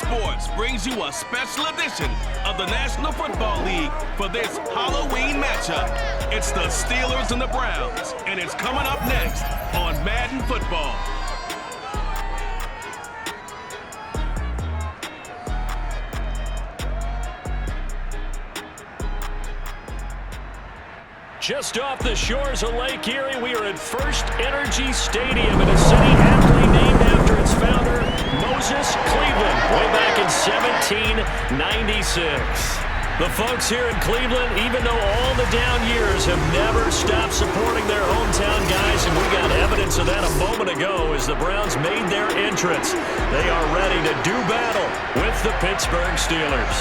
Sports brings you a special edition of the National Football League for this Halloween matchup. It's the Steelers and the Browns, and it's coming up next on Madden Football. Just off the shores of Lake Erie, we are at First Energy Stadium in a city aptly named after its founder, Moses Cleveland, way back in 1796. The folks here in Cleveland, even though all the down years, have never stopped supporting their hometown guys, and we got evidence of that a moment ago as the Browns made their entrance. They are ready to do battle with the Pittsburgh Steelers.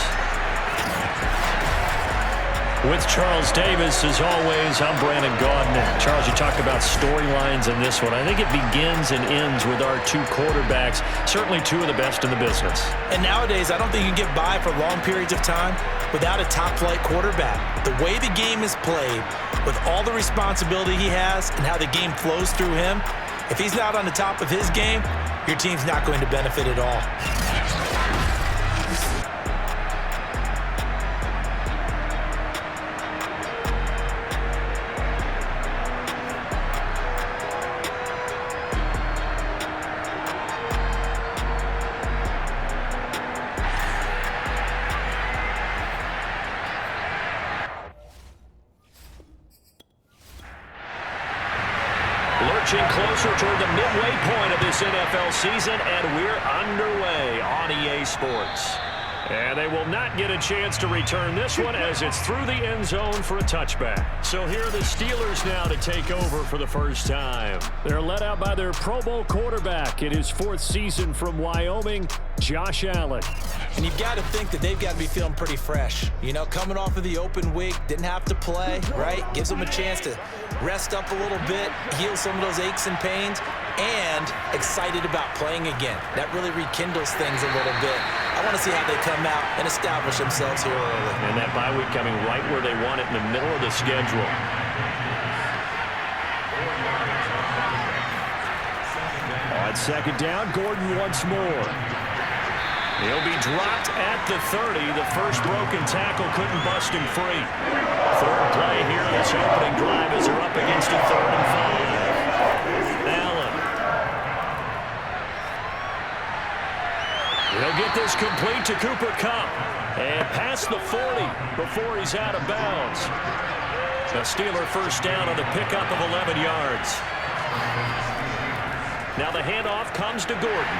With Charles Davis, as always, I'm Brandon Gaudin. Charles, you talked about storylines in this one. I think it begins and ends with our two quarterbacks, certainly two of the best in the business. And nowadays, I don't think you can get by for long periods of time without a top-flight quarterback. The way the game is played, with all the responsibility he has and how the game flows through him, if he's not on the top of his game, your team's not going to benefit at all. Lurching closer toward the midway point of this NFL season, and we're underway on EA Sports. And they will not get a chance to return this one as it's through the end zone for a touchback. So here are the Steelers now to take over for the first time. They're led out by their Pro Bowl quarterback in his fourth season from Wyoming, Josh Allen. And you've got to think that they've got to be feeling pretty fresh. You know, coming off of the open week, didn't have to play, right? Gives them a chance to rest up a little bit, heal some of those aches and pains, and excited about playing again. That really rekindles things a little bit. I want to see how they come out and establish themselves here early. And that bye week coming right where they want it, in the middle of the schedule. On second down, Gordon once more. He'll be dropped at the 30. The first broken tackle couldn't bust him free. Third play here in this opening drive as they're up against a 3rd and 5. Allen. He'll get this complete to Cooper Kupp. And past the 40 before he's out of bounds. A Steeler first down on the pickup of 11 yards. Now the handoff comes to Gordon.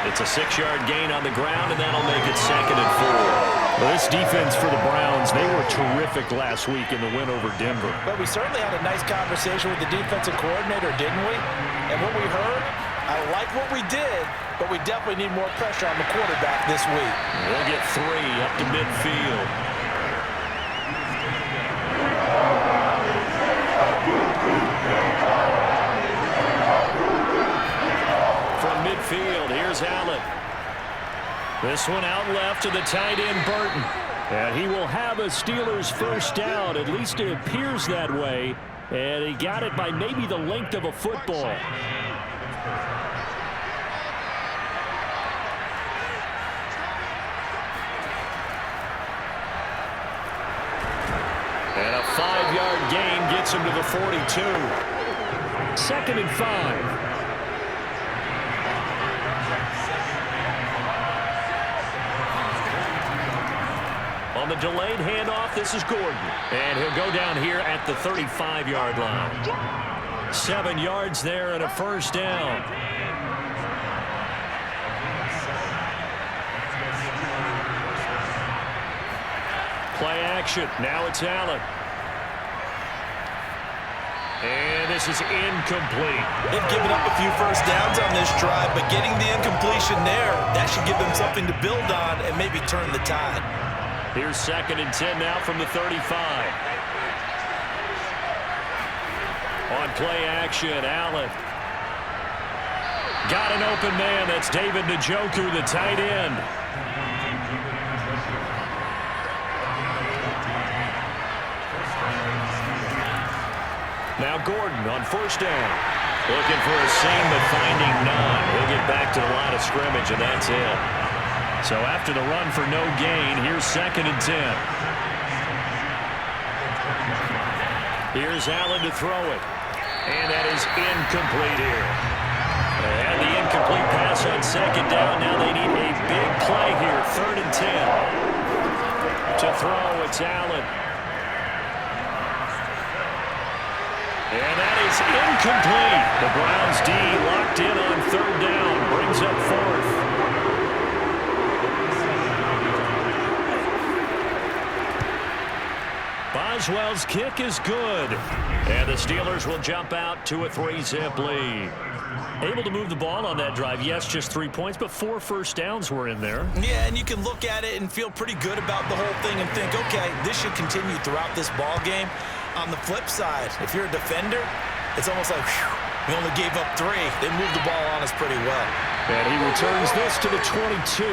It's a 6-yard gain on the ground, and that'll make it 2nd and 4. Well, this defense for the Browns, they were terrific last week in the win over Denver. But we certainly had a nice conversation with the defensive coordinator, didn't we? And what we heard, I like what we did, but we definitely need more pressure on the quarterback this week. We'll get 3 up to midfield. Midfield, here's Allen. This one out left to the tight end, Burton. And he will have a Steelers first down. At least it appears that way. And he got it by maybe the length of a football. And a 5-yard gain gets him to the 42. 2nd and 5. On the delayed handoff, this is Gordon. And he'll go down here at the 35-yard line. 7 yards there and a first down. Play action. Now it's Allen. And this is incomplete. They've given up a few first downs on this drive, but getting the incompletion there, that should give them something to build on and maybe turn the tide. Here's 2nd and 10 now from the 35. On play action, Allen. Got an open man. That's David Njoku, the tight end. Now Gordon on first down. Looking for a seam, but finding none. He'll get back to the line of scrimmage, and that's it. So after the run for no gain, here's 2nd and 10. Here's Allen to throw it. And that is incomplete here. They had the incomplete pass on 2nd down. Now they need a big play here. 3rd and 10. To throw, it's Allen. And that is incomplete. The Browns D locked in on 3rd down. Brings up 4th. Boswell's kick is good. And the Steelers will jump out to a 3-zip lead. Able to move the ball on that drive. Yes, just 3 points, but 4 first downs were in there. Yeah, and you can look at it and feel pretty good about the whole thing and think, okay, this should continue throughout this ball game. On the flip side, if you're a defender, it's almost like, whew, we only gave up 3. They moved the ball on us pretty well. And he returns this to the 22.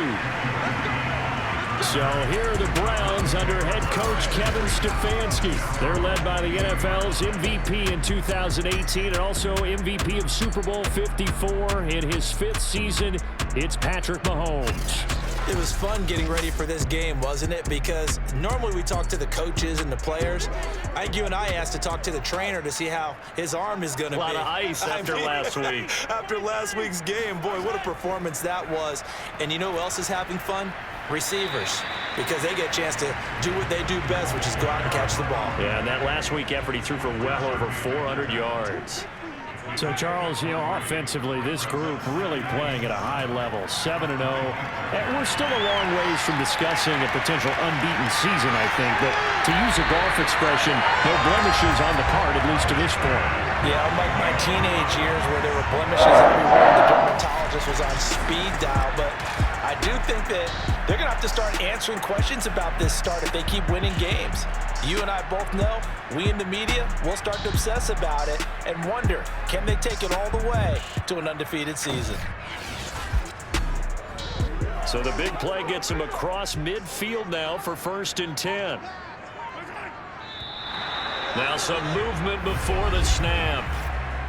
So here are the Browns under head coach Kevin Stefanski. They're led by the NFL's MVP in 2018 and also MVP of Super Bowl 54 in his 5th season. It's Patrick Mahomes. It was fun getting ready for this game, wasn't it? Because normally we talk to the coaches and the players. I think you and I asked to talk to the trainer to see how his arm is going to be. A lot of ice after last week. After last week's game, boy, what a performance that was. And you know who else is having fun? Receivers, because they get a chance to do what they do best, which is go out and catch the ball. Yeah, and that last week effort, he threw for well over 400 yards. So, Charles, offensively, this group really playing at a high level, 7-0. And we're still a long ways from discussing a potential unbeaten season, I think. But to use a golf expression, no blemishes on the card, at least to this point. Yeah, unlike my teenage years where there were blemishes everywhere, the dermatologist was on speed dial. But I do think that they're going to have to start answering questions about this start if they keep winning games. You and I both know, we in the media, will start to obsess about it and wonder, can they take it all the way to an undefeated season? So the big play gets him across midfield now for 1st and 10. Now some movement before the snap.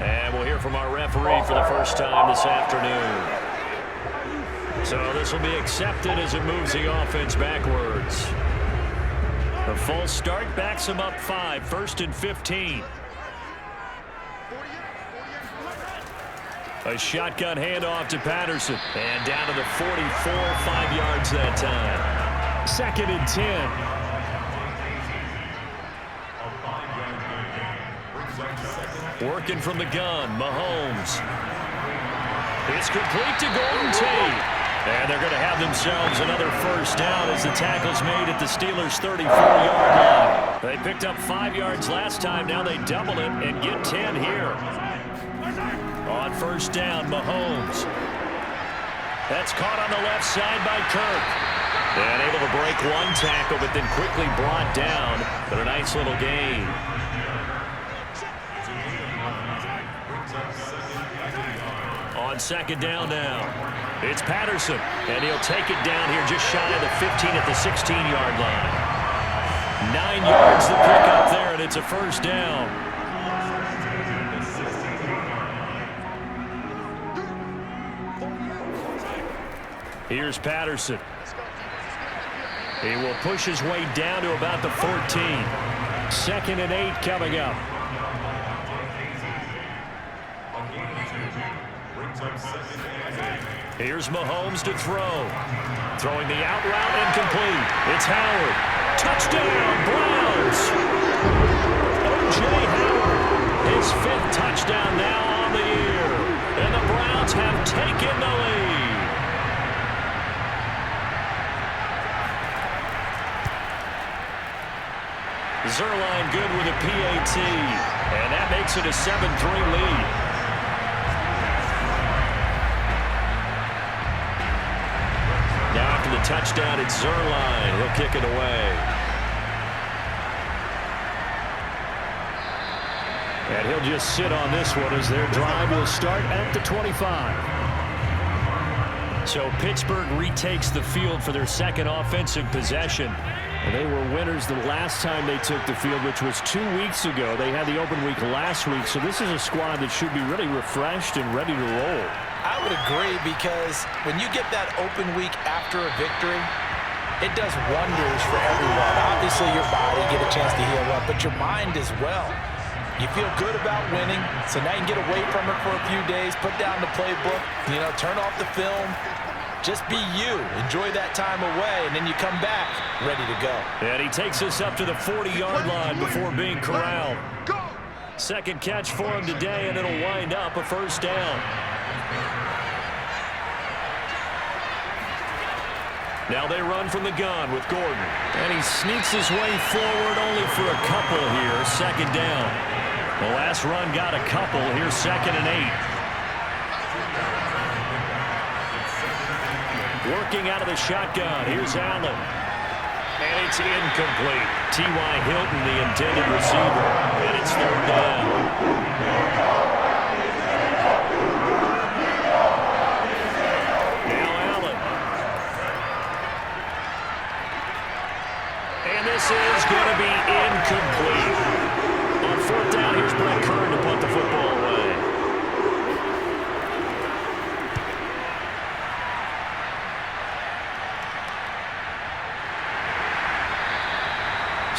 And we'll hear from our referee for the first time this afternoon. So this will be accepted as it moves the offense backwards. The full start backs him up 5, 1st and 15. A shotgun handoff to Patterson. And down to the 44, 5 yards that time. 2nd and 10. Working from the gun, Mahomes. It's complete to Golden Tate. And they're going to have themselves another first down as the tackle's made at the Steelers' 34-yard line. They picked up 5 yards last time. Now they double it and get 10 here. On first down, Mahomes. That's caught on the left side by Kirk. And able to break one tackle, but then quickly brought down. But a nice little gain. On 2nd down now. It's Patterson, and he'll take it down here just shy of the 15 at the 16-yard line. 9 yards to pick up there, and it's a first down. Here's Patterson. He will push his way down to about the 14. 2nd and 8 coming up. Here's Mahomes to throw. Throwing the out route incomplete. It's Howard. Touchdown, Browns. O.J. Howard. His 5th touchdown now on the year. And the Browns have taken the lead. Zerline good with a PAT. And that makes it a 7-3 lead. Now after the touchdown, it's Zerline. He'll kick it away. And he'll just sit on this one as their drive will start at the 25. So Pittsburgh retakes the field for their 2nd offensive possession. And they were winners the last time they took the field, which was 2 weeks ago. They had the open week last week, so this is a squad that should be really refreshed and ready to roll. I would agree, because when you get that open week after a victory, it does wonders for everyone. Obviously, your body, get a chance to heal up, but your mind as well. You feel good about winning, so now you can get away from it for a few days, put down the playbook, turn off the film. Just be you. Enjoy that time away, and then you come back ready to go. And he takes us up to the 40-yard line before being corralled. Second catch for him today, and it'll wind up a first down. Now they run from the gun with Gordon. And he sneaks his way forward only for a couple here. Second down. The last run got a couple. Here's 2nd and 8. Working out of the shotgun. Here's Allen. And it's incomplete. T.Y. Hilton, the intended receiver. And it's 3rd down. Now Allen. And this is going to be incomplete. On 4th down, here's Brett Kern to put the football away.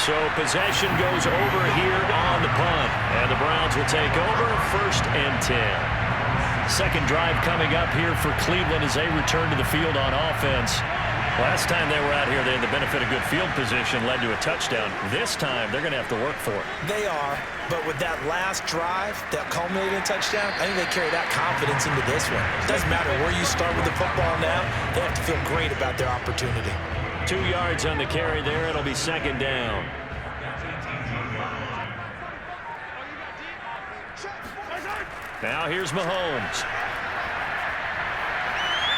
So possession goes over here on the punt. And the Browns will take over 1st and 10. Second drive coming up here for Cleveland as they return to the field on offense. Last time they were out here, they had the benefit of good field position, led to a touchdown. This time, they're going to have to work for it. They are, but with that last drive, that culminating touchdown, I think they carry that confidence into this one. It doesn't matter where you start with the football now, they have to feel great about their opportunity. 2 yards on the carry there. It'll be 2nd down. Now here's Mahomes.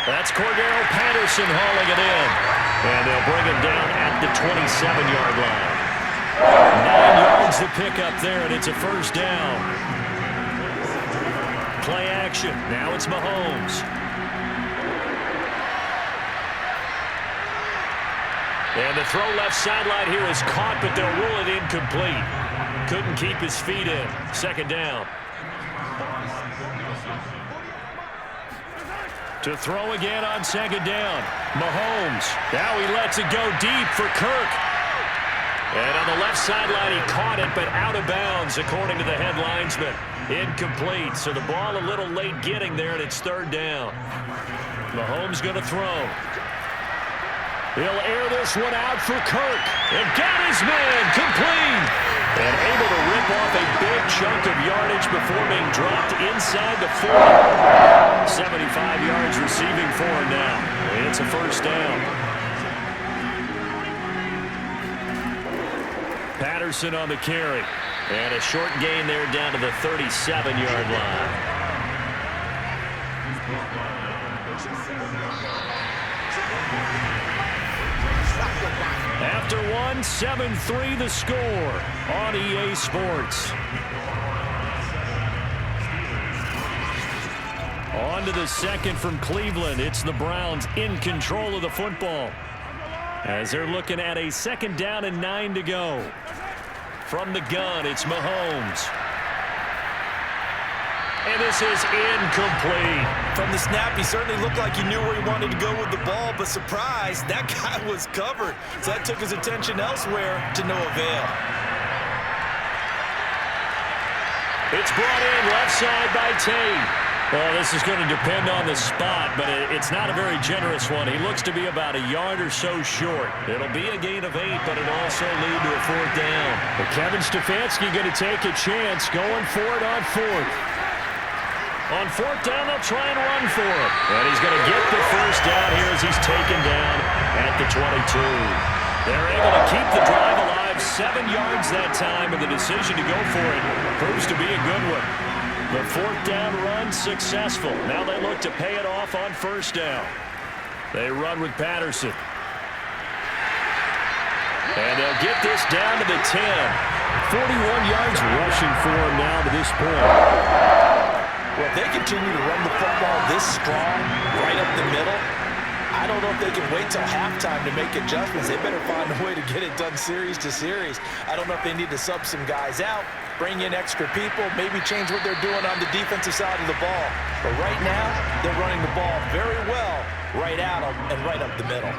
That's Cordero Patterson hauling it in. And they'll bring him down at the 27-yard line. 9 yards to pick up there, and it's a first down. Play action. Now it's Mahomes. And the throw left sideline here is caught, but they'll rule it incomplete. Couldn't keep his feet in. 2nd down. To throw again on 2nd down. Mahomes. Now he lets it go deep for Kirk. And on the left sideline, he caught it, but out of bounds, according to the head linesman. Incomplete. So the ball a little late getting there, and it's 3rd down. Mahomes going to throw. He'll air this one out for Kirk. And got his man complete. And able to rip off a big chunk of yardage before being dropped inside the 40. 75 yards receiving for him now. It's a first down. Patterson on the carry. And a short gain there down to the 37-yard line. After one, 7-3 the score on EA Sports. On to the second from Cleveland. It's the Browns in control of the football as they're looking at a 2nd down and 9 to go. From the gun, it's Mahomes. And this is incomplete. From the snap, he certainly looked like he knew where he wanted to go with the ball, but surprise, that guy was covered. So that took his attention elsewhere to no avail. It's brought in left side by Tate. Well, this is going to depend on the spot, but it's not a very generous one. He looks to be about a yard or so short. It'll be a gain of 8, but it'll also lead to a 4th down. But Kevin Stefanski going to take a chance going for it on 4th. On 4th down, they'll try and run for it. And he's going to get the first down here as he's taken down at the 22. They're able to keep the drive alive, 7 yards that time, and the decision to go for it proves to be a good one. The 4th down run successful. Now they look to pay it off on 1st down. They run with Patterson. And they'll get this down to the 10. 41 yards rushing for him now to this point. Well, if they continue to run the football this strong right up the middle, I don't know if they can wait till halftime to make adjustments. They better find a way to get it done series to series. I don't know if they need to sub some guys out, bring in extra people, maybe change what they're doing on the defensive side of the ball. But right now, they're running the ball very well right at them and right up the middle.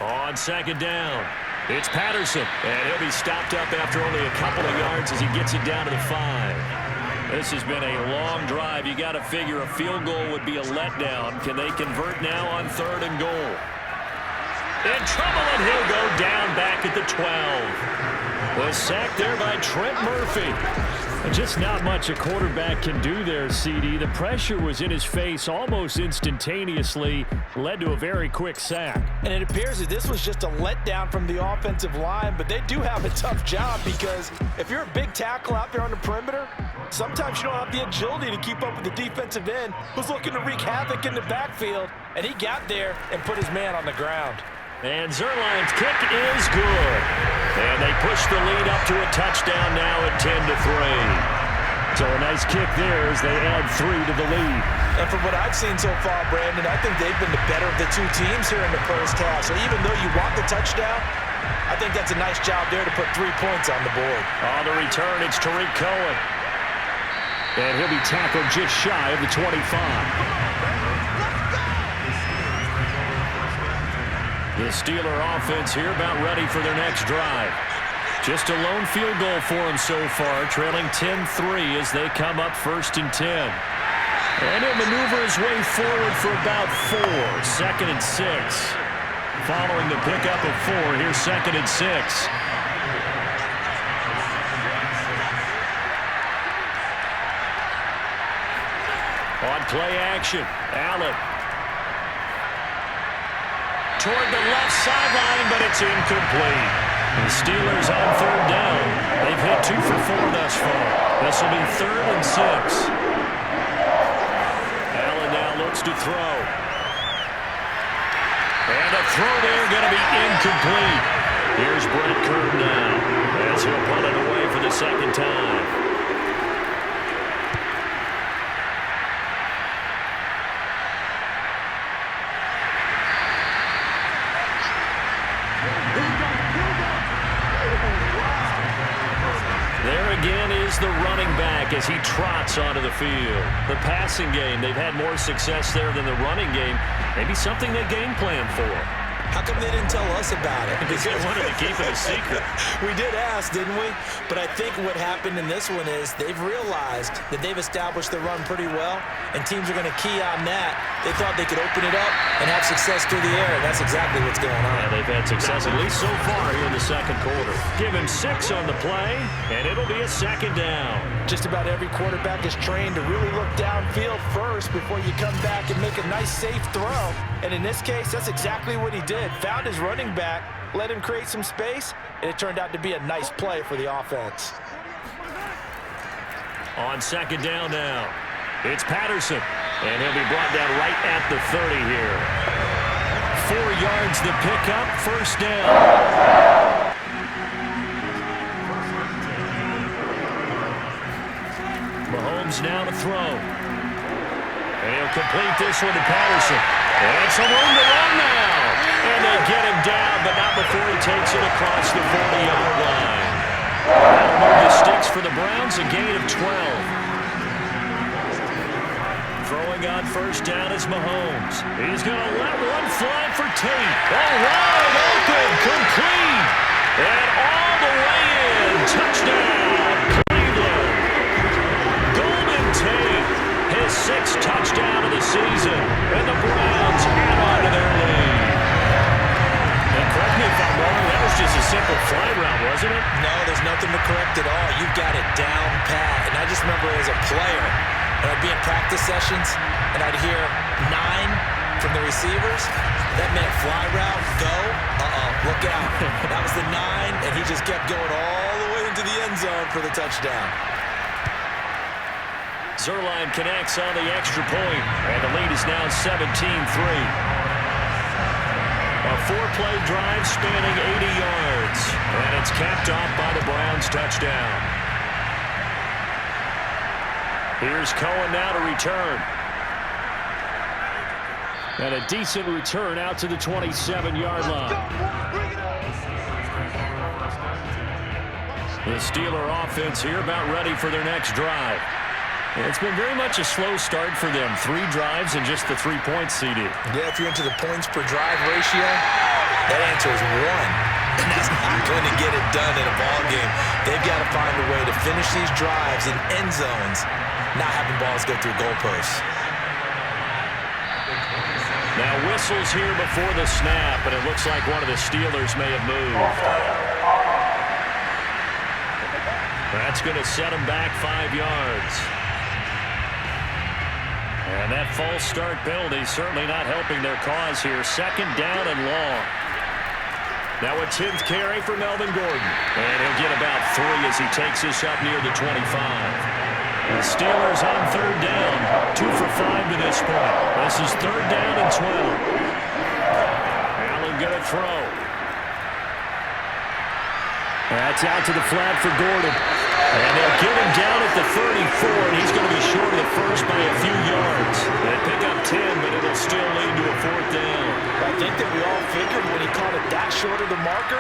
On second down, it's Patterson, and he'll be stopped up after only a couple of yards as he gets it down to the 5. This has been a long drive. You got to figure a field goal would be a letdown. Can they convert now on 3rd and goal? In trouble, and he'll go down back at the 12. The sack there by Trent Murphy. Just not much a quarterback can do there, CD. The pressure was in his face almost instantaneously, led to a very quick sack. And it appears that this was just a letdown from the offensive line, but they do have a tough job because if you're a big tackle out there on the perimeter, sometimes you don't have the agility to keep up with the defensive end who's looking to wreak havoc in the backfield, and he got there and put his man on the ground. And Zerline's kick is good. And they push the lead up to a touchdown now at 10-3. So a nice kick there as they add 3 to the lead. And from what I've seen so far, Brandon, I think they've been the better of the two teams here in the first half. So even though you want the touchdown, I think that's a nice job there to put 3 points on the board. On the return, it's Tariq Cohen. And he'll be tackled just shy of the 25. The Steeler offense here about ready for their next drive. Just a lone field goal for them so far, trailing 10-3 as they come up 1st and 10. And he'll maneuver his way forward for about 4, 2nd and 6. Following the pickup of 4, here's 2nd and 6. On play action, Allen. Toward the left sideline, but it's incomplete. The Steelers on 3rd down. They've hit 2 for 4 thus far. This will be 3rd and 6. Allen now looks to throw. And the throw there going to be incomplete. Here's Brent Kern now as he'll punt it away for the 2nd time. Again is the running back as he trots onto the field. The passing game, they've had more success there than the running game. Maybe something they game plan for. How come they didn't tell us about it? Because they wanted to keep it a secret. We did ask, didn't we? But I think what happened in this one is they've realized that they've established the run pretty well, and teams are going to key on that. They thought they could open it up and have success through the air, and that's exactly what's going on. Yeah, they've had success at least so far here in the 2nd quarter. Give him 6 on the play, and it'll be a 2nd down. Just about every quarterback is trained to really look downfield first before you come back and make a nice, safe throw. And in this case, that's exactly what he did. Found his running back, let him create some space, and it turned out to be a nice play for the offense. On 2nd down now, it's Patterson, and he'll be brought down right at the 30 here. 4 yards the pickup, 1st down. Mahomes now to throw. And he'll complete this one to Patterson. And some room to run now. And they get him down, but not before he takes it across the 40-yard line. That'll move the sticks for the Browns, a gain of 12. Throwing on 1st down is Mahomes. He's going to let one fly for Tate. Oh, wide open, complete. And all the way in. Touchdown, Cleveland. Golden Tate, his 6th touchdown of the season. And the Browns add on to their lead. And correct me if I'm wrong, that was just a simple fly route, wasn't it? No, there's nothing to correct at all. You've got it down pat. And I just remember as a player, and I'd be in practice sessions, and I'd hear 9 from the receivers. That meant fly route, go, look out. That was the 9, and he just kept going all the way into the end zone for the touchdown. Zerline connects on the extra point, and the lead is now 17-3. A 4-play drive spanning 80 yards, and it's capped off by the Browns touchdown. Here's Cohen now to return. And a decent return out to the 27-yard line. The Steeler offense here about ready for their next drive. It's been very much a slow start for them. 3 drives and just the 3 points seeded. Yeah, if you're into the points per drive ratio, that answer is 1. And that's not going to get it done in a ball game. They've got to find a way to finish these drives in end zones, not having balls go through goalposts. Now whistles here before the snap, and it looks like one of the Steelers may have moved. That's going to set them back 5 yards. And that false start penalty certainly not helping their cause here. 2nd down and long. Now a 10th carry for Melvin Gordon. And he'll get about 3 as he takes this up near the 25. The Steelers on 3rd down, 2 for 5 to this point. This is 3rd down and 12. Allen going to throw. That's out to the flat for Gordon. And they'll get him down at the 34, and he's going to be short of the first by a few yards. They pick up 10, but it'll still lead to a 4th down. I think that we all figured when he caught it that short of the marker,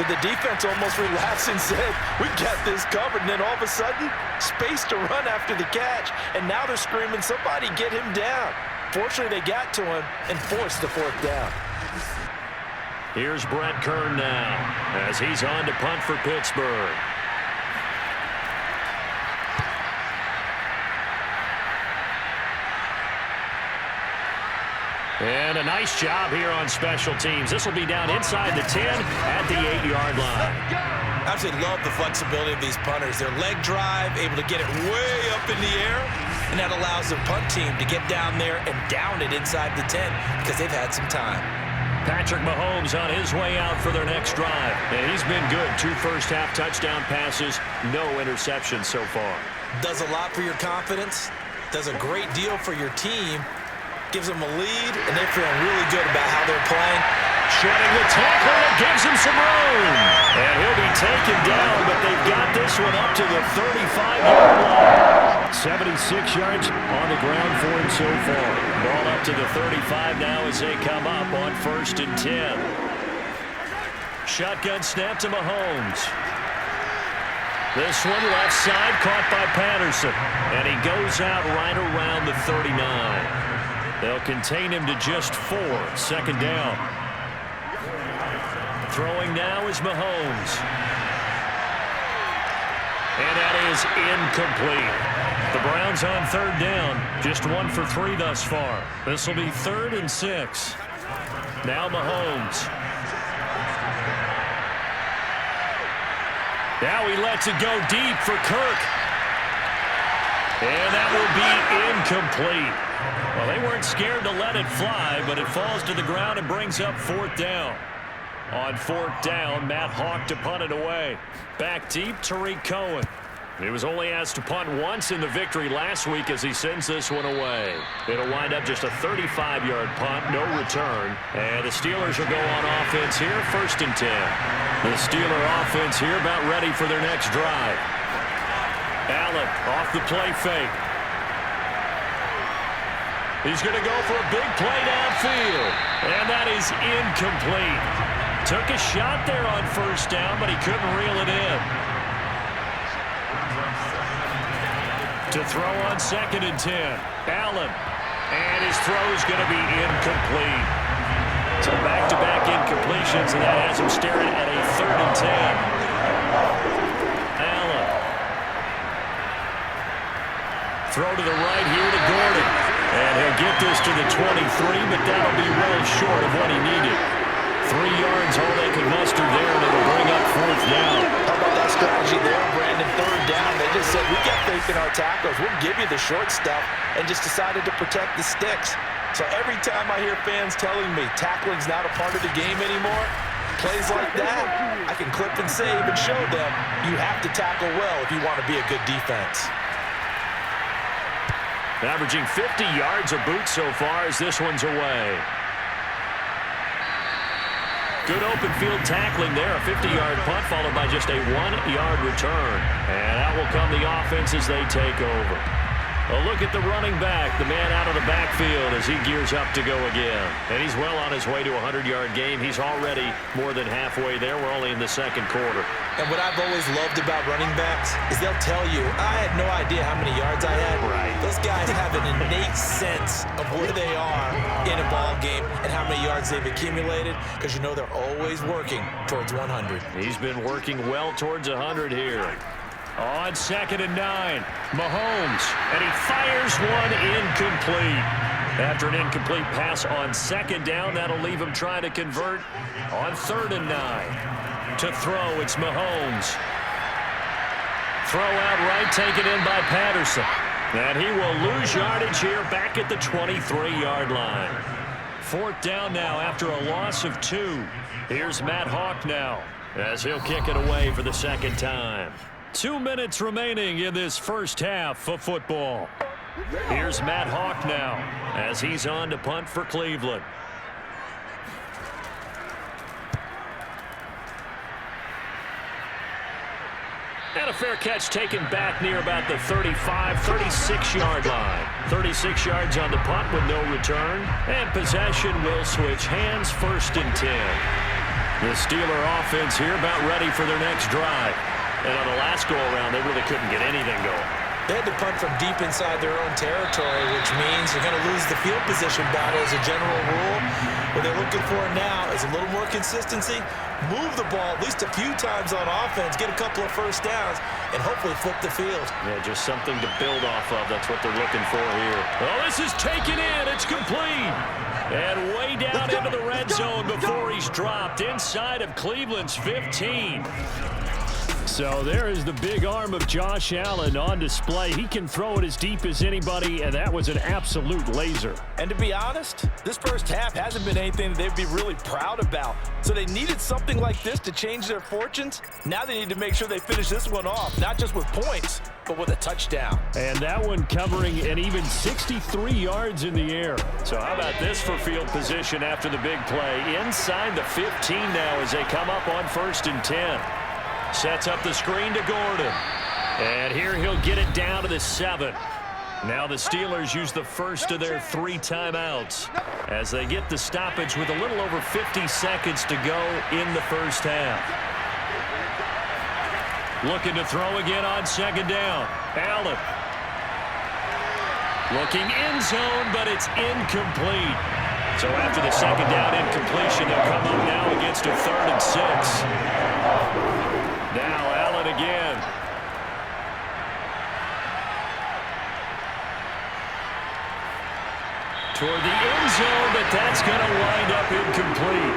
that the defense almost relaxed and said, we got this covered. And then all of a sudden, space to run after the catch. And now they're screaming, somebody get him down. Fortunately, they got to him and forced the 4th down. Here's Brett Kern now as he's on to punt for Pittsburgh. And a nice job here on special teams. This will be down inside the 10 at the 8-yard line. I absolutely love the flexibility of these punters. Their leg drive, able to get it way up in the air, and that allows their punt team to get down there and down it inside the 10 because they've had some time. Patrick Mahomes on his way out for their next drive. And he's been good. 2 first-half touchdown passes, no interceptions so far. Does a lot for your confidence, does a great deal for your team, gives them a lead, and they're feeling really good about how they're playing. Shedding the tackle, and gives him some room. And he'll be taken down, but they've got this one up to the 35-yard line. 76 yards on the ground for him so far. Ball up to the 35 now as they come up on 1st and 10. Shotgun snap to Mahomes. This one left side caught by Patterson. And he goes out right around the 39. They'll contain him to just 4. 2nd down. Throwing now is Mahomes. And that is incomplete. The Browns on 3rd down. Just 1 for 3 thus far. This will be 3rd and 6. Now Mahomes. Now he lets it go deep for Kirk. And that will be incomplete. Well, they weren't scared to let it fly, but it falls to the ground and brings up 4th down. On 4th down, Matt Hawk to punt it away. Back deep, Tariq Cohen. He was only asked to punt once in the victory last week as he sends this one away. It'll wind up just a 35-yard punt, no return. And the Steelers will go on offense here, 1st and 10. The Steeler offense here about ready for their next drive. Allen off the play fake. He's going to go for a big play downfield. And that is incomplete. Took a shot there on 1st down, but he couldn't reel it in. To throw on 2nd and 10. Allen. And his throw is going to be incomplete. So back-to-back incompletions, and that has him staring at a 3rd and 10. Allen. Throw to the right here to Gordon. And he'll get this to the 23, but that'll be well short of what he needed. 3 yards, all they could muster there, and it'll bring up 4th down. How about that strategy there, Brandon? 3rd down, they just said, we got faith in our tackles. We'll give you the short stuff, and just decided to protect the sticks. So every time I hear fans telling me tackling's not a part of the game anymore, plays like that, I can clip and save and show them you have to tackle well if you want to be a good defense. Averaging 50 yards a boot so far as this one's away. Good open field tackling there. A 50-yard punt followed by just a 1-yard return. And out will come the offense as they take over. A look at the running back, the man out of the backfield as he gears up to go again. And he's well on his way to a 100-yard game. He's already more than halfway there. We're only in the second quarter. And what I've always loved about running backs is they'll tell you, I had no idea how many yards I had. Right. Those guys have an innate sense of where they are in a ball game and how many yards they've accumulated, because you know they're always working towards 100. He's been working well towards 100 here. On 2nd and 9, Mahomes, and he fires one incomplete. After an incomplete pass on 2nd down, that'll leave him trying to convert on 3rd and 9. To throw, it's Mahomes. Throw out right, taken in by Patterson. And he will lose yardage here back at the 23-yard line. 4th down now after a loss of 2. Here's Matt Hawk now as he'll kick it away for the 2nd time. 2 minutes remaining in this first half of football. Here's Matt Hawk now as he's on to punt for Cleveland. And a fair catch taken back near about the 35, 36-yard line. 36 yards on the punt with no return. And possession will switch hands, 1st and 10. The Steeler offense here about ready for their next drive. And on the last go-around, they really couldn't get anything going. They had to punt from deep inside their own territory, which means they're going to lose the field position battle as a general rule. What they're looking for now is a little more consistency, move the ball at least a few times on offense, get a couple of first downs, and hopefully flip the field. Yeah, just something to build off of. That's what they're looking for here. Oh, this is taken in. It's complete. And way down into the red zone before he's dropped inside of Cleveland's 15. So there is the big arm of Josh Allen on display. He can throw it as deep as anybody, and that was an absolute laser. And to be honest, this first half hasn't been anything that they'd be really proud about. So they needed something like this to change their fortunes. Now they need to make sure they finish this one off, not just with points, but with a touchdown. And that one covering an even 63 yards in the air. So how about this for field position after the big play? Inside the 15 now as they come up on 1st and 10. Sets up the screen to Gordon. And here he'll get it down to the 7. Now the Steelers use the first of their 3 timeouts as they get the stoppage with a little over 50 seconds to go in the first half. Looking to throw again on 2nd down. Allen. Looking end zone, but it's incomplete. So after the 2nd down incompletion, they'll come up now against a 3rd and 6. Now Allen again. Toward the end zone, but that's going to wind up incomplete.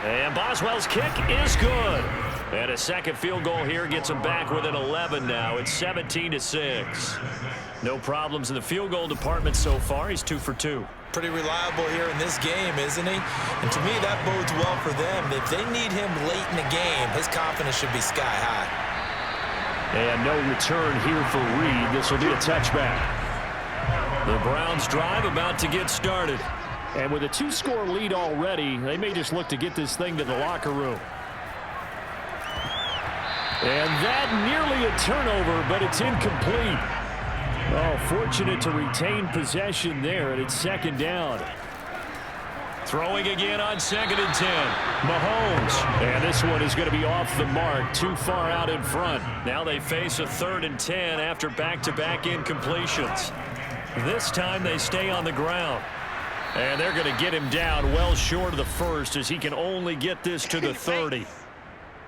And Boswell's kick is good. And a second field goal here gets them back within 11 now. It's 17-6. No problems in the field goal department so far. He's 2 for 2. Pretty reliable here in this game, isn't he? And to me, that bodes well for them. If they need him late in the game, his confidence should be sky high. And no return here for Reed. This will be a touchback. The Browns drive about to get started. And with a 2-score lead already, they may just look to get this thing to the locker room. And that nearly a turnover, but it's incomplete. Oh, fortunate to retain possession there, and it's 2nd down. Throwing again on 2nd and 10. Mahomes. And this one is going to be off the mark, too far out in front. Now they face a 3rd and 10 after back-to-back incompletions. This time they stay on the ground. And they're going to get him down well short of the first as he can only get this to the 30.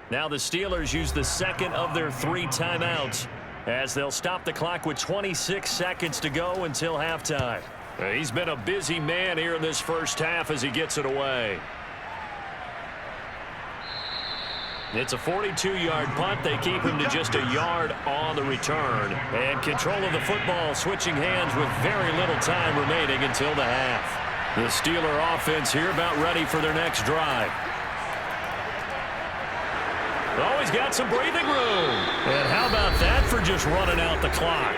Now the Steelers use the 2nd of their 3 timeouts as they'll stop the clock with 26 seconds to go until halftime. He's been a busy man here in this first half as he gets it away. It's a 42-yard punt. They keep him to just a yard on the return. And control of the football switching hands with very little time remaining until the half. The Steeler offense here about ready for their next drive. Oh, he's got some breathing room. And how about that for just running out the clock?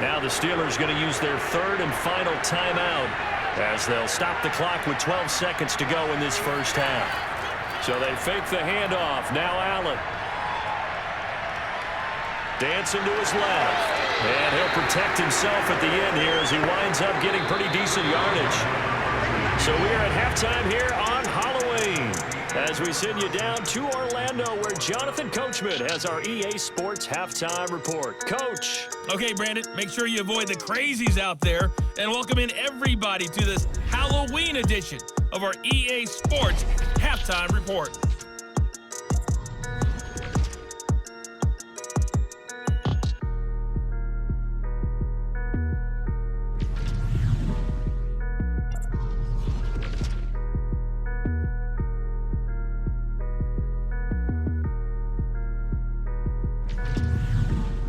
Now the Steelers going to use their 3rd and final timeout as they'll stop the clock with 12 seconds to go in this first half. So they fake the handoff. Now Allen. Dancing to his left. And he'll protect himself at the end here as he winds up getting pretty decent yardage. So we are at halftime here on Halloween as we send you down to Orlando where Jonathan Coachman has our EA Sports Halftime Report. Coach. Okay, Brandon, make sure you avoid the crazies out there and welcome in everybody to this Halloween edition of our EA Sports Halftime Report.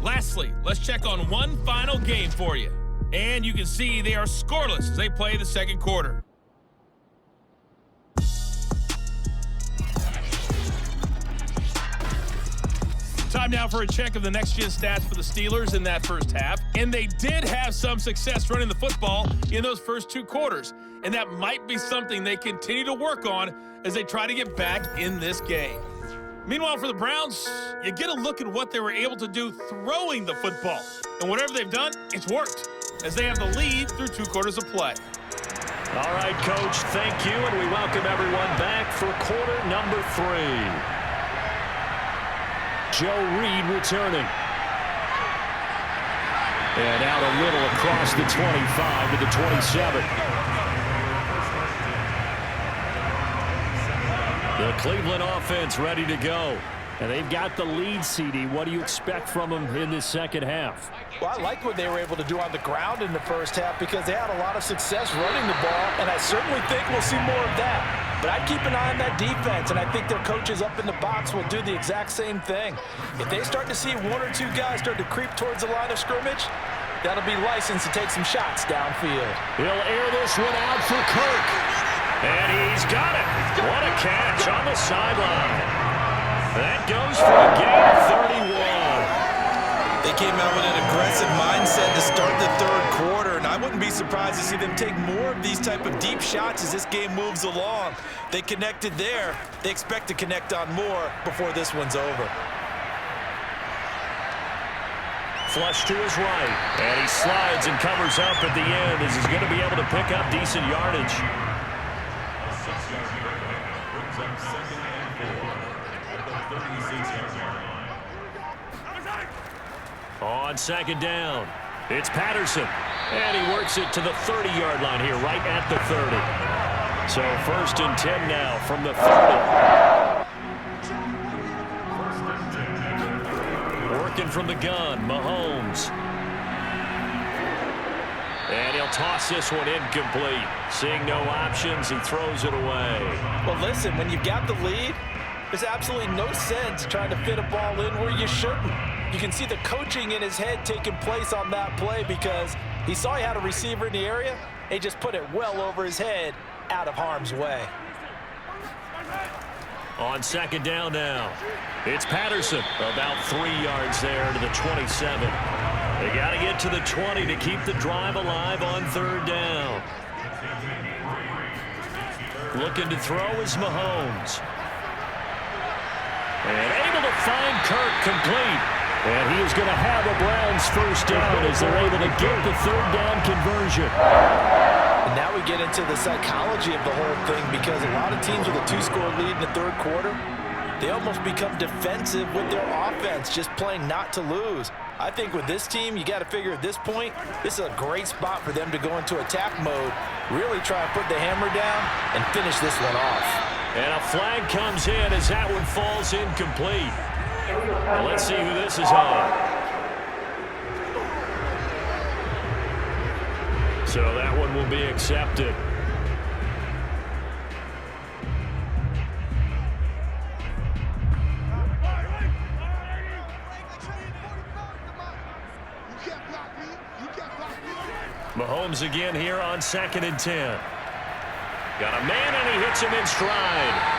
Lastly, let's check on one final game for you. And you can see they are scoreless as they play the second quarter. Time now for a check of the next-gen stats for the Steelers in that first half. And they did have some success running the football in those first two quarters. And that might be something they continue to work on as they try to get back in this game. Meanwhile, for the Browns, you get a look at what they were able to do throwing the football. And whatever they've done, it's worked, as they have the lead through 2 quarters of play. All right, Coach, thank you, and we welcome everyone back for quarter number 3. Joe Reed returning. And out a little across the 25 to the 27. The Cleveland offense ready to go. And they've got the lead, CD. What do you expect from them in this second half? Well, I like what they were able to do on the ground in the first half because they had a lot of success running the ball, and I certainly think we'll see more of that. But I'd keep an eye on that defense, and I think their coaches up in the box will do the exact same thing. If they start to see 1 or 2 guys start to creep towards the line of scrimmage, that'll be licensed to take some shots downfield. He'll air this one out for Kirk. And he's got it. What a catch on the sideline. That goes for a gain of 31. They came out with an aggressive mindset to start the third quarter, and I wouldn't be surprised to see them take more of these type of deep shots as this game moves along. They connected there. They expect to connect on more before this one's over. Flush to his right, and he slides and covers up at the end as he's going to be able to pick up decent yardage. On second down, it's Patterson, and he works it to the 30-yard line here, right at the 30. So 1st and 10 now from the 30. Working from the gun, Mahomes. And he'll toss this one incomplete. Seeing no options, he throws it away. Well, listen, when you've got the lead, there's absolutely no sense trying to fit a ball in where you shouldn't. You can see the coaching in his head taking place on that play because he saw he had a receiver in the area. He just put it well over his head, out of harm's way. On second down now, it's Patterson. About 3 yards there to the 27. They got to get to the 20 to keep the drive alive on 3rd down. Looking to throw is Mahomes. And able to find Kirk complete. And he is going to have a Browns first down as they're able to get the 3rd down conversion. And now we get into the psychology of the whole thing because a lot of teams with a 2-score lead in the 3rd quarter, they almost become defensive with their offense, just playing not to lose. I think with this team, you got to figure at this point, this is a great spot for them to go into attack mode, really try and put the hammer down and finish this one off. And a flag comes in as that one falls incomplete. Well, let's see who this is on. So that one will be accepted. Mahomes again here on 2nd and 10. Got a man and he hits him in stride.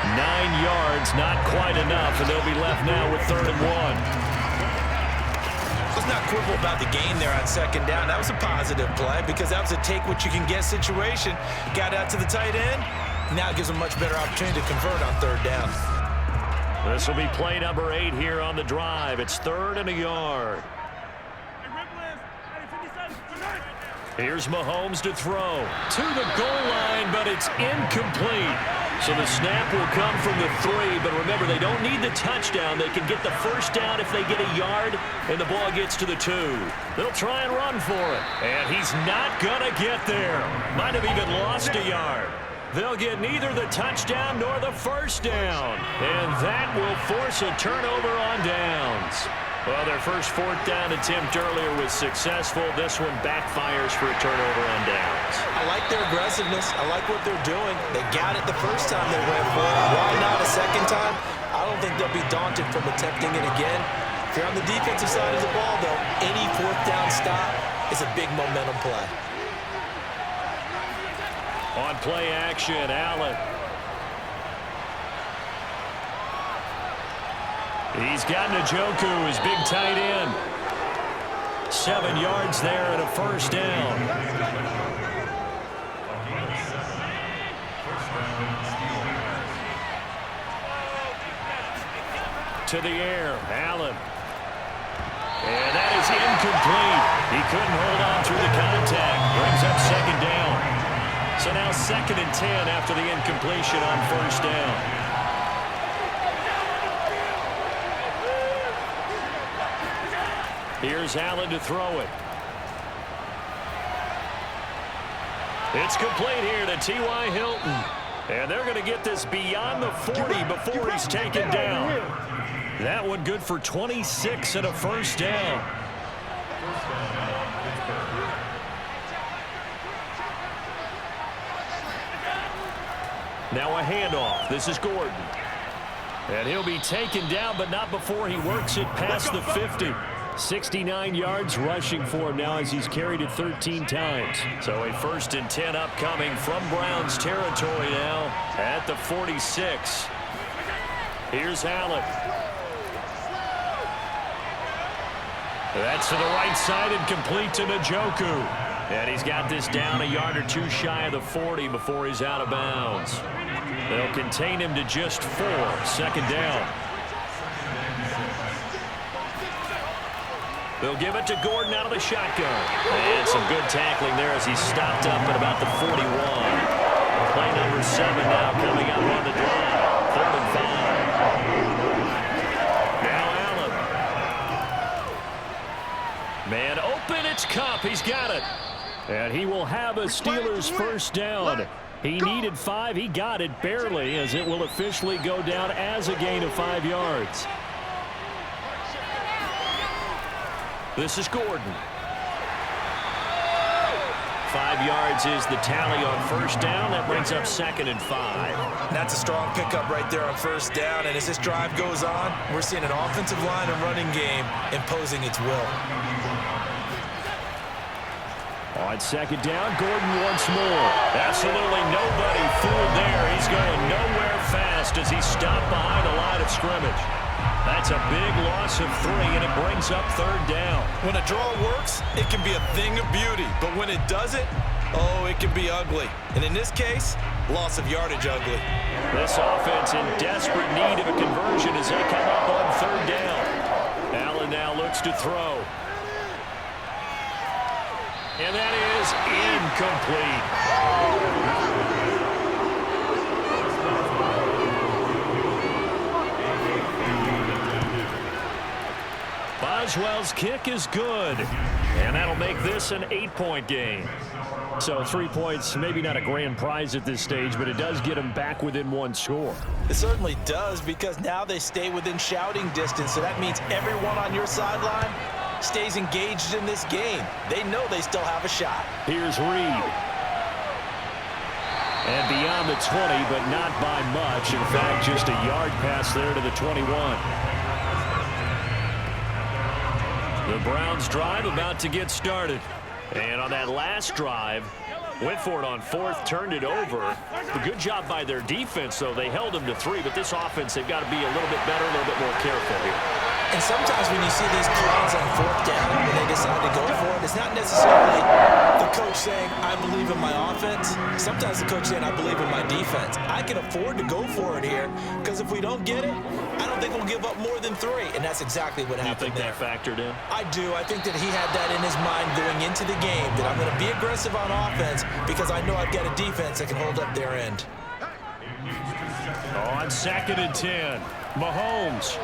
9 yards, not quite enough, and they'll be left now with 3rd and 1. Let's not quibble about the gain there on 2nd down. That was a positive play because that was a take-what-you-can-get situation. Got out to the tight end, Now it gives them a much better opportunity to convert on third down. This will be play number 8 here on the drive. It's 3rd and a yard. Here's Mahomes to throw to the goal line, but it's incomplete. So the snap will come from the 3, but remember, they don't need the touchdown. They can get the first down if they get a yard, and the ball gets to the 2. They'll try and run for it, and he's not going to get there. Might have even lost a yard. They'll get neither the touchdown nor the first down, and that will force a turnover on downs. Well, their first 4th down attempt earlier was successful. This one backfires for a turnover on downs. I like their aggressiveness. I like what they're doing. They got it the first time they went for it. Why not a second time? I don't think they'll be daunted from attempting it again. If you're on the defensive side of the ball, though, any 4th down stop is a big momentum play. On play action, Allen. He's got Njoku, his big tight end. 7 yards there and a first down. To the air, Allen. And that is incomplete. He couldn't hold on through the contact. Brings up 2nd down. So now 2nd and 10 after the incompletion on first down. Here's Allen to throw it. It's complete here to T.Y. Hilton. And they're going to get this beyond the 40 before he's taken down. That one good for 26 and a first down. Now a handoff. This is Gordon. And he'll be taken down, but not before he works it past the 50. 69 yards rushing for him now as he's carried it 13 times. So a 1st and 10 upcoming from Browns territory now at the 46. Here's Allen. That's to the right side and complete to Njoku. And he's got this down a yard or 2 shy of the 40 before he's out of bounds. They'll contain him to just 4. 2nd down. They'll give it to Gordon out of the shotgun. And some good tackling there as he stopped up at about the 41. Play number 7 now coming up on the drive. 3rd and 5. Now Allen. Man open, it's Kupp. He's got it. And he will have a Steelers first down. He needed 5. He got it barely as it will officially go down as a gain of 5 yards. This is Gordon. 5 yards is the tally on first down. That brings up 2nd and 5. That's a strong pickup right there on first down. And as this drive goes on, we're seeing an offensive line and running game imposing its will. On 2nd down, Gordon once more. Absolutely nobody fooled there. He's going nowhere fast as he's stopped behind the line of scrimmage. That's a big loss of 3, and it brings up 3rd down. When a draw works, it can be a thing of beauty. But when it doesn't, oh, it can be ugly. And in this case, loss of yardage ugly. This offense in desperate need of a conversion as they come up on 3rd down. Allen now looks to throw. And that is incomplete. Boswell's kick is good, and that'll make this an 8-point game. So 3 points, maybe not a grand prize at this stage, but it does get them back within 1 score. It certainly does, because now they stay within shouting distance, so that means everyone on your sideline stays engaged in this game. They know they still have a shot. Here's Reed. And beyond the 20, but not by much. In fact, just a yard pass there to the 21. The Browns drive about to get started. And on that last drive, went for it on 4th, turned it over. A good job by their defense, though. They held them to 3, but this offense, they've got to be a little bit better, a little bit more careful here. And sometimes when you see these plays on 4th down, when they decide to go for it, it's not necessarily the coach saying, I believe in my offense. Sometimes the coach saying, I believe in my defense. I can afford to go for it here because if we don't get it, I don't think we'll give up more than 3. And that's exactly what happened there. You think that factored in? I do. I think that he had that in his mind going into the game, that I'm going to be aggressive on offense because I know I've got a defense that can hold up their end. On 2nd and 10, Mahomes.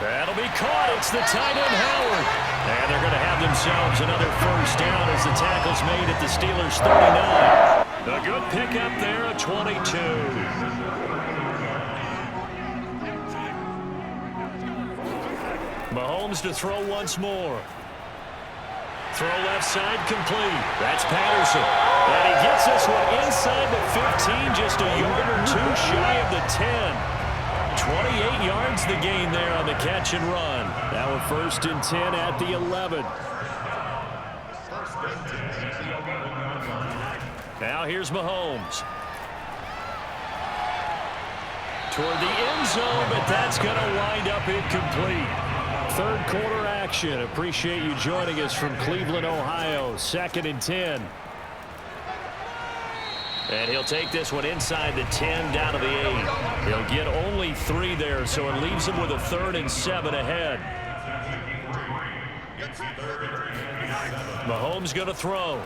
That'll be caught. It's the tight end, Howard. And they're going to have themselves another first down as the tackle's made at the Steelers' 39. A good pickup there, a 22. Mahomes to throw once more. Throw left side complete. That's Patterson. And he gets this one inside the 15, just a yard or 2 shy of the 10. 28 yards the gain there on the catch and run. Now a 1st and 10 at the 11. Now here's Mahomes. Toward the end zone, but that's going to wind up incomplete. 3rd quarter action. Appreciate you joining us from Cleveland, Ohio. 2nd and 10. And he'll take this one inside the 10 down to the 8. He'll get only 3 there, so it leaves him with a 3rd and 7 ahead. Mahomes going to throw.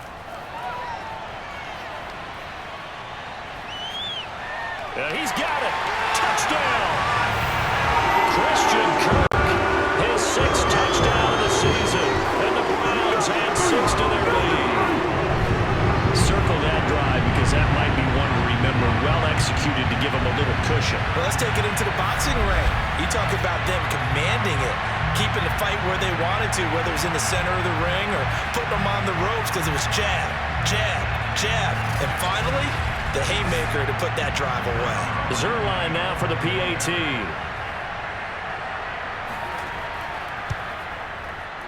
And he's got it. Touchdown. Christian Kirk, his 6th touchdown of the season. And the Browns add 6 to their lead. Circle that drive because that might be one to remember. Well executed to give them a little cushion. Well, let's take it into the boxing ring. You talk about them commanding it, keeping the fight where they wanted to, whether it was in the center of the ring or putting them on the ropes because it was jab, jab, jab. And finally, the haymaker to put that drive away. Zerline now for the PAT.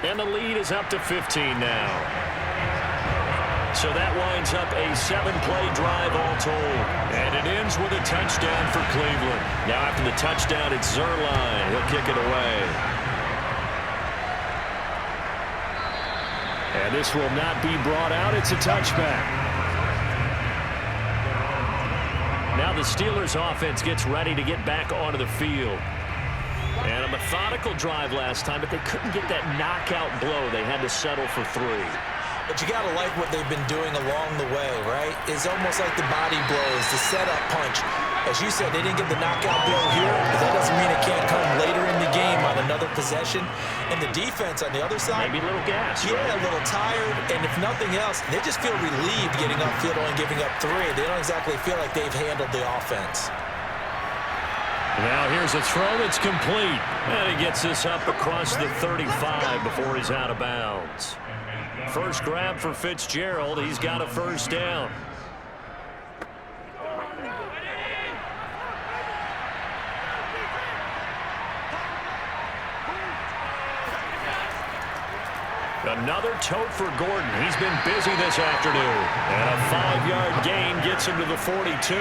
And the lead is up to 15 now. So that winds up a 7-play drive all told. And it ends with a touchdown for Cleveland. Now after the touchdown, it's Zerline. He'll kick it away. And this will not be brought out. It's a touchback. Now the Steelers offense gets ready to get back onto the field. And a methodical drive last time, but they couldn't get that knockout blow. They had to settle for 3. But you got to like what they've been doing along the way, right? It's almost like the body blows, the setup punch. As you said, they didn't get the knockout blow here, but that doesn't mean it can't come later in the game on another possession. And the defense on the other side, maybe a little gas. Yeah, right? A little tired. And if nothing else, they just feel relieved getting upfield only giving up 3. They don't exactly feel like they've handled the offense. Now here's a throw that's complete. And he gets this up across the 35 before he's out of bounds. First grab for Fitzgerald. He's got a first down. Another tote for Gordon. He's been busy this afternoon. And a 5-yard gain gets him to the 42.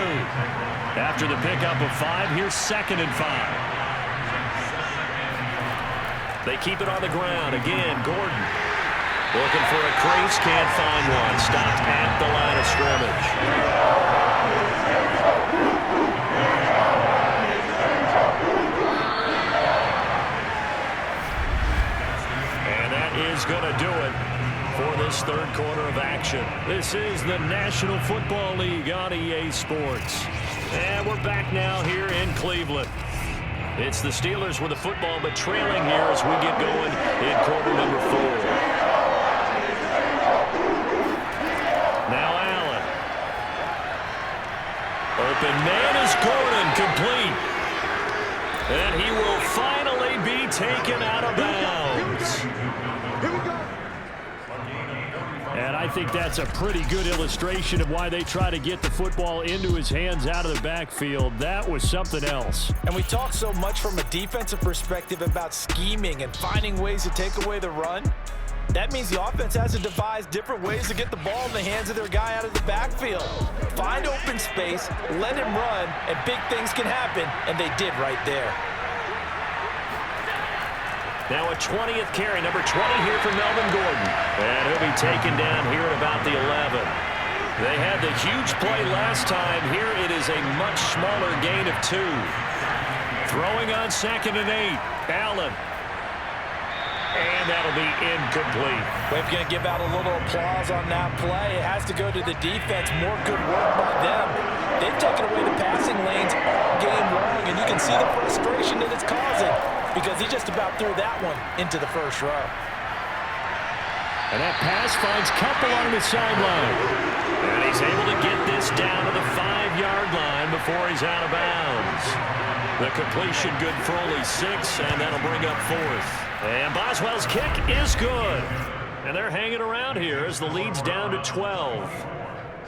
After the pickup of 5, here's 2nd and 5. They keep it on the ground. Again, Gordon looking for a crease, can't find one. Stopped at the line of scrimmage. And that is going to do it for this 3rd quarter of action. This is the National Football League on EA Sports. And we're back now here in Cleveland. It's the Steelers with the football, but trailing here as we get going in quarter number 4. Now Allen. Open man is Gordon, complete. And he will finally be taken out of bounds. And I think that's a pretty good illustration of why they try to get the football into his hands out of the backfield. That was something else. And we talk so much from a defensive perspective about scheming and finding ways to take away the run. That means the offense has to devise different ways to get the ball in the hands of their guy out of the backfield. Find open space, let him run, and big things can happen, and they did right there. Now a 20th carry, number 20 here for Melvin Gordon. And he'll be taken down here at about the 11. They had the huge play last time. Here it is a much smaller gain of 2. Throwing on 2nd and 8. Allen. And that'll be incomplete. We're going to give out a little applause on that play. It has to go to the defense. More good work by them. They've taken away the passing lanes all game long, and you can see the frustration that it's causing because he just about threw that one into the first row. And that pass finds Kupp along the sideline. And he's able to get this down to the 5-yard line before he's out of bounds. The completion good for only 6, and that'll bring up 4th. And Boswell's kick is good. And they're hanging around here as the lead's down to 12.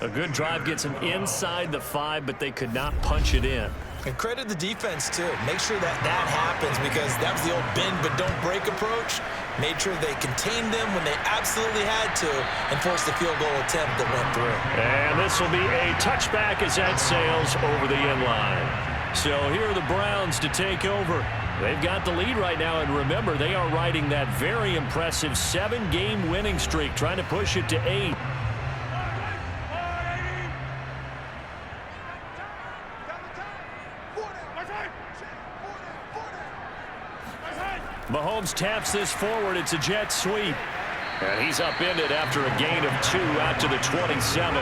A good drive gets them inside the 5, but they could not punch it in. And credit the defense, too. Make sure that happens because that was the old bend but don't break approach. Made sure they contained them when they absolutely had to and forced the field goal attempt that went through. And this will be a touchback as that sails over the end line. So here are the Browns to take over. They've got the lead right now, and remember, they are riding that very impressive 7-game winning streak, trying to push it to 8. Mahomes taps this forward. It's a jet sweep. And he's upended after a gain of 2 out to the 27.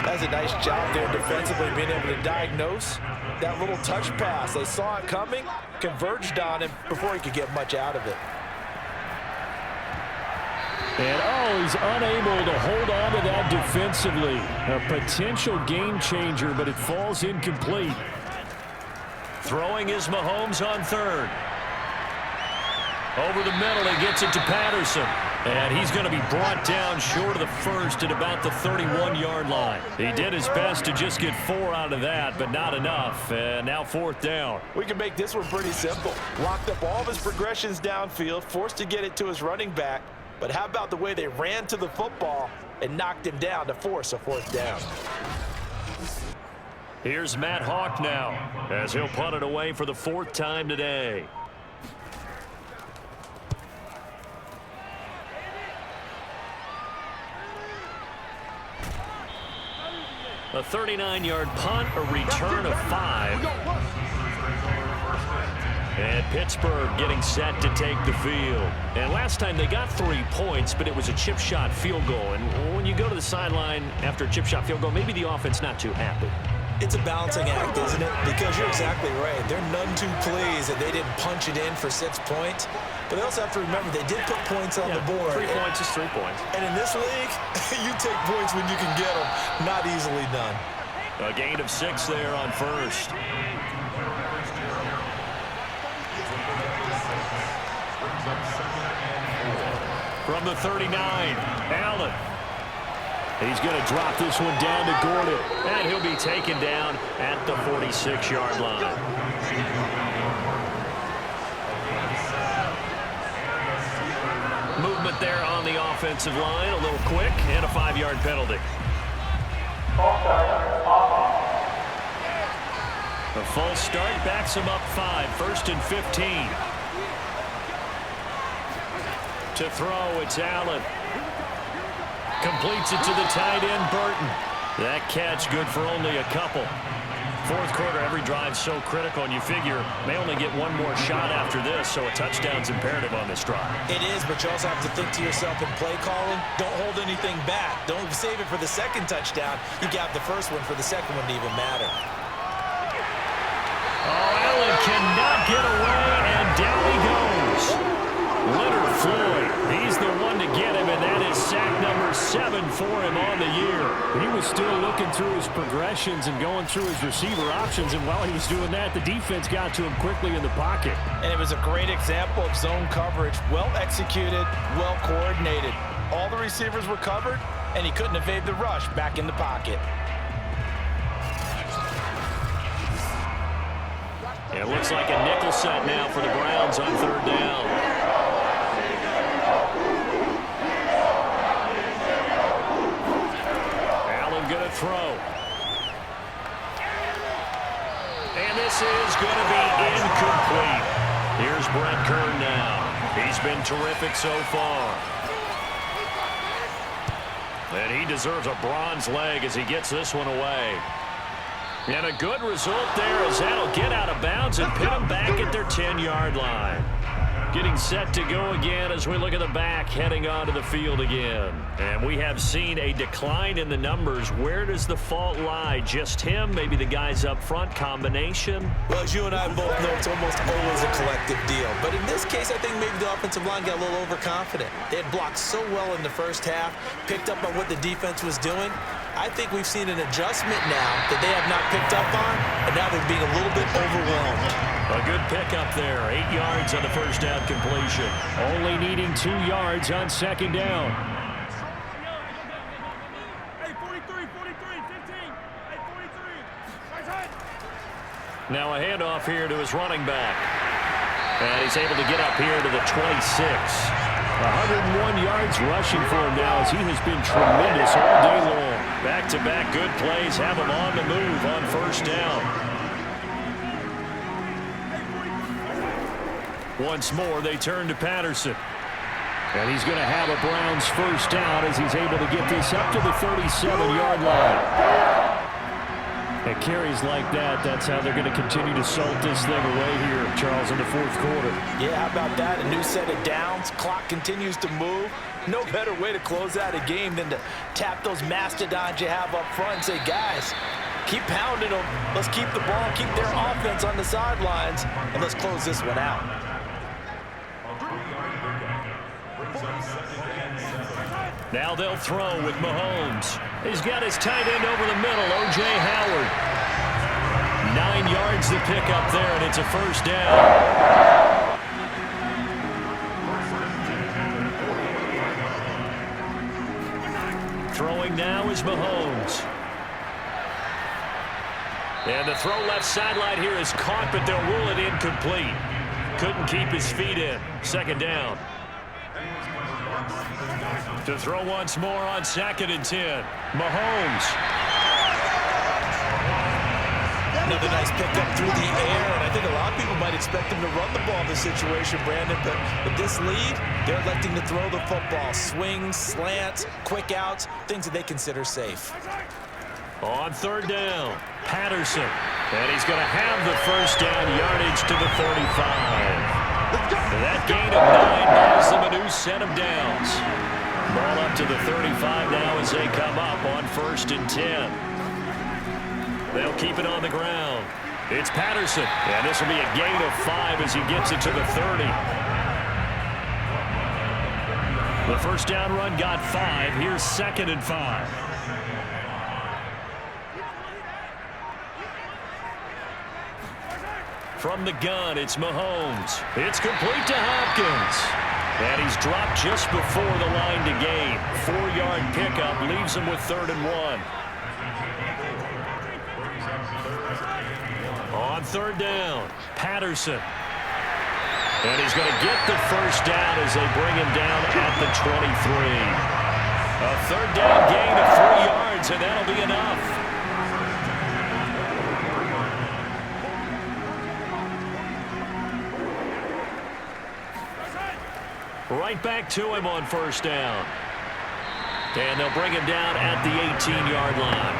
That's a nice job there defensively, being able to diagnose that little touch pass. They saw it coming, converged on him before he could get much out of it. And, he's unable to hold on to that defensively. A potential game changer, but it falls incomplete. Throwing is Mahomes on 3rd. Over the middle, he gets it to Patterson. And he's going to be brought down short of the 1st at about the 31-yard line. He did his best to just get 4 out of that, but not enough. And now 4th down. We can make this one pretty simple. Locked up all of his progressions downfield, forced to get it to his running back. But how about the way they ran to the football and knocked him down to force a 4th down? Here's Matt Hawk now as he'll punt it away for the 4th time today. A 39-yard punt, a return of 5. And Pittsburgh getting set to take the field. And last time they got 3 points, but it was a chip shot field goal. And when you go to the sideline after a chip shot field goal, maybe the offense not too happy. It's a balancing act, isn't it? Because you're exactly right. They're none too pleased that they didn't punch it in for 6 points. But they also have to remember they did put points on the board. 3 points is 3 points. And in this league, you take points when you can get them. Not easily done. A gain of 6 there on 1st. From the 39, Allen. He's going to drop this one down to Gordon. And he'll be taken down at the 46-yard line. Movement there on the offensive line. A little quick and a 5-yard penalty. A false start backs him up 5. 1st and 15. To throw, it's Allen. Completes it to the tight end, Burton. That catch good for only a couple. 4th quarter, every drive so critical, and you figure may only get 1 more shot after this, so a touchdown's imperative on this drive. It is, but you also have to think to yourself in play calling, don't hold anything back. Don't save it for the 2nd touchdown. You got the 1st one for the 2nd one to even matter. Oh, Allen cannot get away, and down he goes. Leonard Floyd, he's the one to get him, and that is sack number 7 for him on the year. He was still looking through his progressions and going through his receiver options, and while he was doing that, the defense got to him quickly in the pocket. And it was a great example of zone coverage. Well executed, well coordinated. All the receivers were covered, and he couldn't evade the rush back in the pocket. It looks like a nickel set now for the Browns on 3rd down. Going to throw. And this is going to be incomplete. Here's Brett Kern now. He's been terrific so far. And he deserves a bronze leg as he gets this one away. And a good result there as that'll get out of bounds and pin them back at their 10-yard line. Getting set to go again as we look at the back, heading onto the field again. And we have seen a decline in the numbers. Where does the fault lie? Just him? Maybe the guys up front? Combination? Well, as you and I both know, it's almost always a collective deal. But in this case, I think maybe the offensive line got a little overconfident. They had blocked so well in the first half, picked up on what the defense was doing. I think we've seen an adjustment now that they have not picked up on, and now they're being a little bit overwhelmed. A good pickup there. 8 yards on the first down completion. Only needing 2 yards on second down. Hey, 43, 43, 15. Hey, 43. Now a handoff here to his running back. And he's able to get up here to the 26. 101 yards rushing for him now as he has been tremendous all day long. Back-to-back good plays have him on the move on first down. Once more, they turn to Patterson. And he's going to have a Browns first down as he's able to get this up to the 37-yard line. And carries like that, that's how they're going to continue to salt this thing away here, Charles, in the fourth quarter. Yeah, how about that? A new set of downs. Clock continues to move. No better way to close out a game than to tap those mastodons you have up front and say, guys, keep pounding them. Let's keep the ball, keep their offense on the sidelines, and let's close this one out. Now they'll throw with Mahomes. He's got his tight end over the middle, O.J. Howard. 9 yards to pick up there, and it's a first down. Throwing now is Mahomes. And the throw left sideline here is caught, but they'll rule it incomplete. Couldn't keep his feet in. Second down. To throw once more on 2nd and 10. Mahomes. Another nice pickup through the air, and I think a lot of people might expect him to run the ball in this situation, Brandon, but with this lead, they're electing to throw the football. Swings, slants, quick outs, things that they consider safe. On third down, Patterson. And he's going to have the first down, yardage to the 35. That gain of 9 buys them a new set of downs. Ball up to the 35 now as they come up on 1st and 10. They'll keep it on the ground. It's Patterson, and this will be a gain of 5 as he gets it to the 30. The first down run got 5. Here's 2nd and 5. From the gun, it's Mahomes. It's complete to Hopkins. And he's dropped just before the line to gain. 4-yard pickup leaves him with 3rd and 1. On third down, Patterson. And he's going to get the first down as they bring him down at the 23. A 3rd down gain of 3 yards, and that'll be enough. Right back to him on first down. And they'll bring him down at the 18-yard line.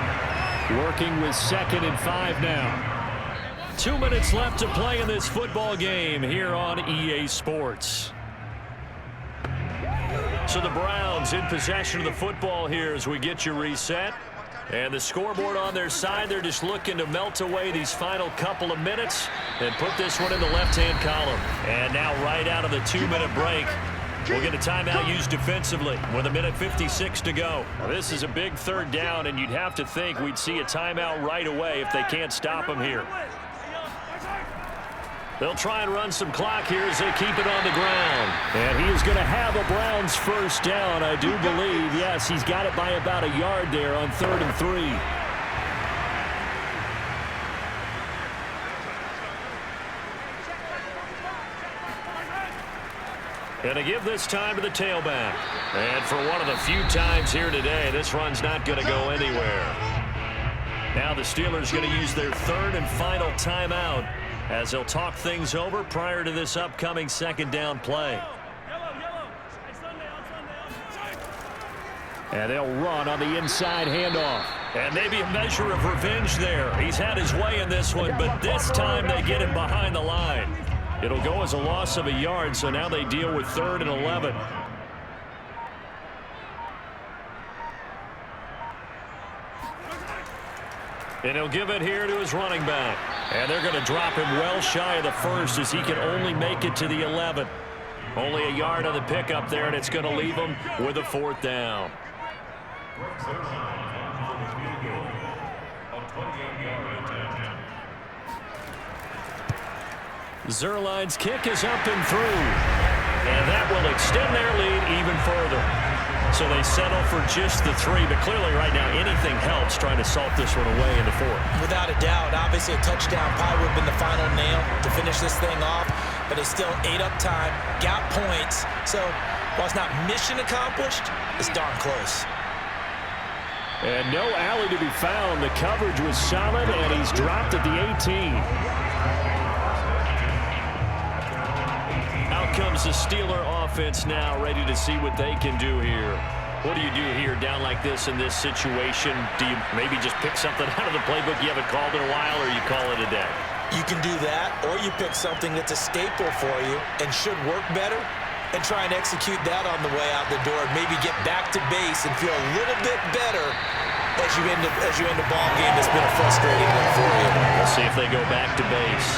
Working with 2nd and 5 now. 2 minutes left to play in this football game here on EA Sports. So the Browns in possession of the football here as we get you reset. And the scoreboard on their side, they're just looking to melt away these final couple of minutes and put this one in the left-hand column. And now right out of the 2-minute break, we'll get a timeout used defensively with 1:56 to go. Now, this is a big 3rd down, and you'd have to think we'd see a timeout right away if they can't stop him here. They'll try and run some clock here as they keep it on the ground. And he is going to have a Browns first down, I do believe. Yes, he's got it by about a yard there on 3rd and 3. And to give this time to the tailback. And for one of the few times here today, this run's not going to go anywhere. Now the Steelers going to use their 3rd and final timeout as they'll talk things over prior to this upcoming 2nd down play. And they'll run on the inside handoff. And maybe a measure of revenge there. He's had his way in this one, but this time they get him behind the line. It'll go as a loss of a yard, so now they deal with 3rd and 11. And he'll give it here to his running back. And they're going to drop him well shy of the 1st as he can only make it to the 11. Only a yard on the pickup there, and it's going to leave him with a 4th down. Zerline's kick is up and through. And that will extend their lead even further. So they settle for just the 3, but clearly right now anything helps trying to salt this one away in the 4th. Without a doubt, obviously a touchdown probably would have been the final nail to finish this thing off, but they still ate up time, got points. So while it's not mission accomplished, it's darn close. And no alley to be found. The coverage was solid, and he's dropped at the 18. Out comes the Steeler offense now, ready to see what they can do here. What do you do here down like this in this situation? Do you maybe just pick something out of the playbook you haven't called in a while, or you call it a day? You can do that, or you pick something that's a staple for you and should work better and try and execute that on the way out the door and maybe get back to base and feel a little bit better as you end a ball game that's been a frustrating one for you. We'll see if they go back to base.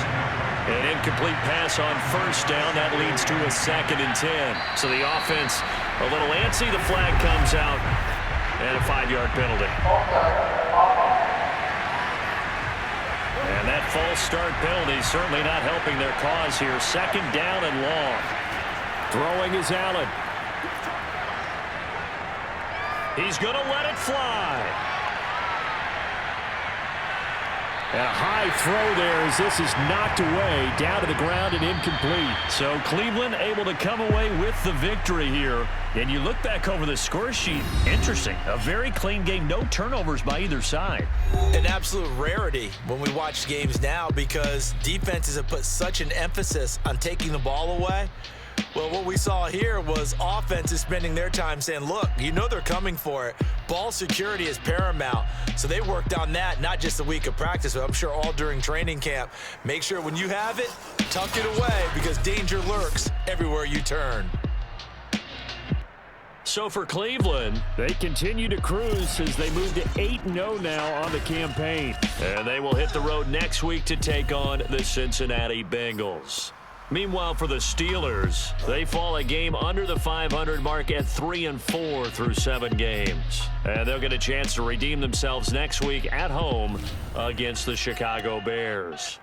An incomplete pass on 1st down. That leads to a 2nd and 10. So the offense a little antsy. The flag comes out and a 5-yard penalty. And that false start penalty certainly not helping their cause here. 2nd down and long. Throwing is Allen. He's going to let it fly. And a high throw there as this is knocked away, down to the ground and incomplete. So Cleveland able to come away with the victory here. And you look back over the score sheet, interesting. A very clean game, no turnovers by either side. An absolute rarity when we watch games now because defenses have put such an emphasis on taking the ball away. Well, what we saw here was offenses spending their time saying, look, you know they're coming for it. Ball security is paramount. So they worked on that, not just a week of practice, but I'm sure all during training camp. Make sure when you have it, tuck it away because danger lurks everywhere you turn. So for Cleveland, they continue to cruise as they move to 8-0 now on the campaign. And they will hit the road next week to take on the Cincinnati Bengals. Meanwhile, for the Steelers, they fall a game under the 500 mark at 3-4 through 7 games. And they'll get a chance to redeem themselves next week at home against the Chicago Bears.